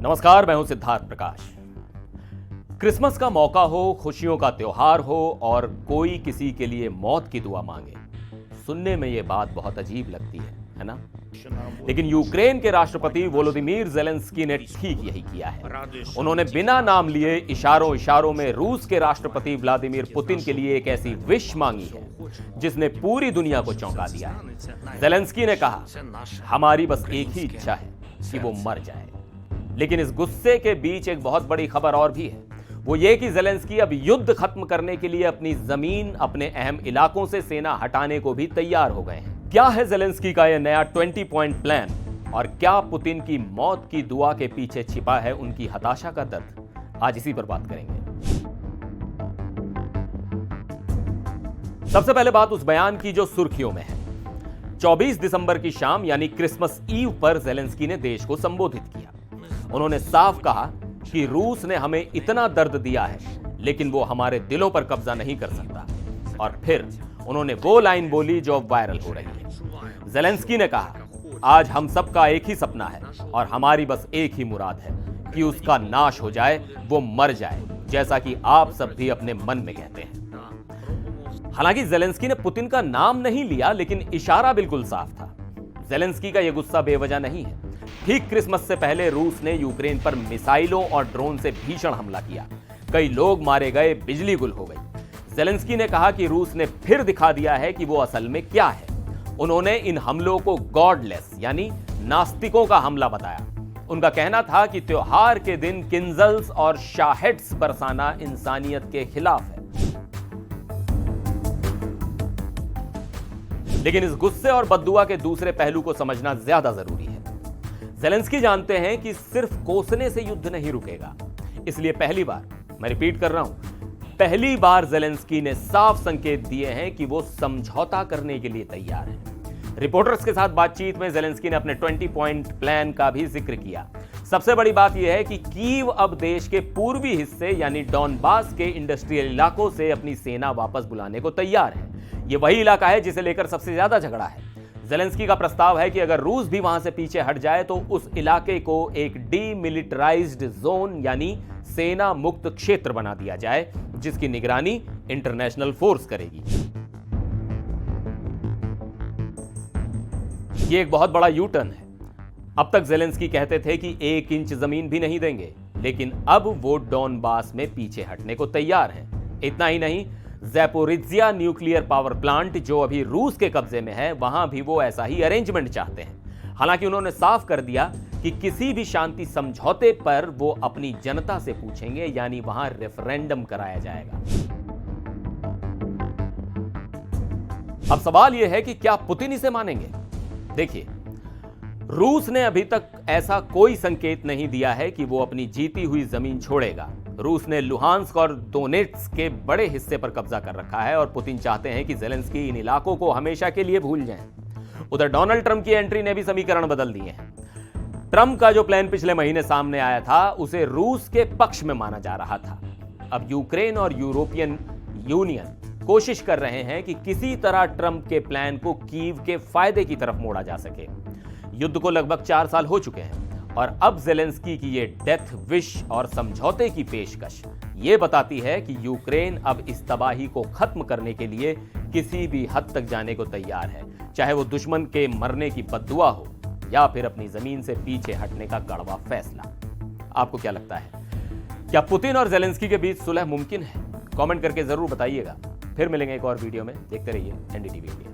नमस्कार, मैं हूं सिद्धार्थ प्रकाश। क्रिसमस का मौका हो, खुशियों का त्योहार हो और कोई किसी के लिए मौत की दुआ मांगे, सुनने में यह बात बहुत अजीब लगती है ना? लेकिन यूक्रेन के राष्ट्रपति वोलोदिमीर ज़ेलेंस्की ने ठीक यही किया है। उन्होंने बिना नाम लिए इशारों इशारों में रूस के राष्ट्रपति व्लादिमीर पुतिन के लिए एक ऐसी विश मांगी है जिसने पूरी दुनिया को चौंका दिया है। ज़ेलेंस्की ने कहा, हमारी बस एक ही इच्छा है कि वो मर जाए। लेकिन इस गुस्से के बीच एक बहुत बड़ी खबर और भी है। वो ये कि ज़ेलेंस्की अब युद्ध खत्म करने के लिए अपनी जमीन, अपने अहम इलाकों से सेना हटाने को भी तैयार हो गए हैं। क्या है ज़ेलेंस्की का यह नया 20 पॉइंट प्लान और क्या पुतिन की मौत की दुआ के पीछे छिपा है उनकी हताशा का दर्द? आज इसी पर बात करेंगे। सबसे पहले बात उस बयान की जो सुर्खियों में है। 24 दिसंबर की शाम यानी क्रिसमस ईव पर ज़ेलेंस्की ने देश को संबोधित किया। उन्होंने साफ कहा कि रूस ने हमें इतना दर्द दिया है लेकिन वो हमारे दिलों पर कब्जा नहीं कर सकता। और फिर उन्होंने वो लाइन बोली जो अब वायरल हो रही है। ज़ेलेंस्की ने कहा, आज हम सबका एक ही सपना है और हमारी बस एक ही मुराद है कि उसका नाश हो जाए, वो मर जाए, जैसा कि आप सब भी अपने मन में कहते हैं। हालांकि ज़ेलेंस्की ने पुतिन का नाम नहीं लिया लेकिन इशारा बिल्कुल साफ था। ज़ेलेंस्की का यह गुस्सा बेवजह नहीं है। ठीक क्रिसमस से पहले रूस ने यूक्रेन पर मिसाइलों और ड्रोन से भीषण हमला किया। कई लोग मारे गए, बिजली गुल हो गई। ज़ेलेंस्की ने कहा कि रूस ने फिर दिखा दिया है कि वो असल में क्या है। उन्होंने इन हमलों को गॉडलेस यानी नास्तिकों का हमला बताया। उनका कहना था कि त्योहार के दिन किंजल्स और शाहेड्स बरसाना इंसानियत के खिलाफ है। लेकिन इस गुस्से और बद्दुआ के दूसरे पहलू को समझना ज्यादा जरूरी है। ज़ेलेंस्की जानते हैं कि सिर्फ कोसने से युद्ध नहीं रुकेगा। इसलिए पहली बार, मैं रिपीट कर रहा हूं, पहली बार ज़ेलेंस्की ने साफ संकेत दिए हैं कि वो समझौता करने के लिए तैयार हैं। रिपोर्टर्स के साथ बातचीत में ज़ेलेंस्की ने अपने 20 पॉइंट प्लान का भी जिक्र किया। सबसे बड़ी बात यह है कि कीव अब देश के पूर्वी हिस्से यानी डॉनबास के इंडस्ट्रियल इलाकों से अपनी सेना वापस बुलाने को तैयार है। यह वही इलाका है जिसे लेकर सबसे ज्यादा झगड़ा है। ज़ेलेंस्की का प्रस्ताव है कि अगर रूस भी वहां से पीछे हट जाए तो उस इलाके को एक डीमिलिटराइज्ड जोन यानी सेना मुक्त क्षेत्र बना दिया जाए जिसकी निगरानी इंटरनेशनल फोर्स करेगी। यह एक बहुत बड़ा यू टर्न है। अब तक ज़ेलेंस्की कहते थे कि 1 इंच जमीन भी नहीं देंगे, लेकिन अब वो डॉनबास में पीछे हटने को तैयार हैं। इतना ही नहीं, ज़ैपोरिज्जिया न्यूक्लियर पावर प्लांट जो अभी रूस के कब्जे में है, वहां भी वो ऐसा ही अरेंजमेंट चाहते हैं। हालांकि उन्होंने साफ कर दिया कि किसी भी शांति समझौते पर वो अपनी जनता से पूछेंगे, यानी वहां रेफरेंडम कराया जाएगा। अब सवाल यह है कि क्या पुतिन इसे मानेंगे? देखिए, रूस ने अभी तक ऐसा कोई संकेत नहीं दिया है कि वो अपनी जीती हुई जमीन छोड़ेगा। रूस ने लुहांस्क और दोनेट्स्क के बड़े हिस्से पर कब्जा कर रखा है और पुतिन चाहते हैं कि ज़ेलेंस्की इन इलाकों को हमेशा के लिए भूल जाएं। उधर डोनाल्ड ट्रंप की एंट्री ने भी समीकरण बदल दिए हैं। ट्रंप का जो प्लान पिछले महीने सामने आया था उसे रूस के पक्ष में माना जा रहा था। अब यूक्रेन और यूरोपियन यूनियन कोशिश कर रहे हैं कि किसी तरह ट्रंप के प्लान को कीव के फायदे की तरफ मोड़ा जा सके। युद्ध को लगभग 4 साल हो चुके हैं और अब ज़ेलेंस्की की ये डेथ विश और समझौते की पेशकश ये बताती है कि यूक्रेन अब इस तबाही को खत्म करने के लिए किसी भी हद तक जाने को तैयार है, चाहे वो दुश्मन के मरने की बद्दुआ हो या फिर अपनी जमीन से पीछे हटने का कड़वा फैसला। आपको क्या लगता है, क्या पुतिन और ज़ेलेंस्की के बीच सुलह मुमकिन है? कमेंट करके जरूर बताइएगा। फिर मिलेंगे एक और वीडियो में। देखते रहिए एनडीटीवी इंडिया।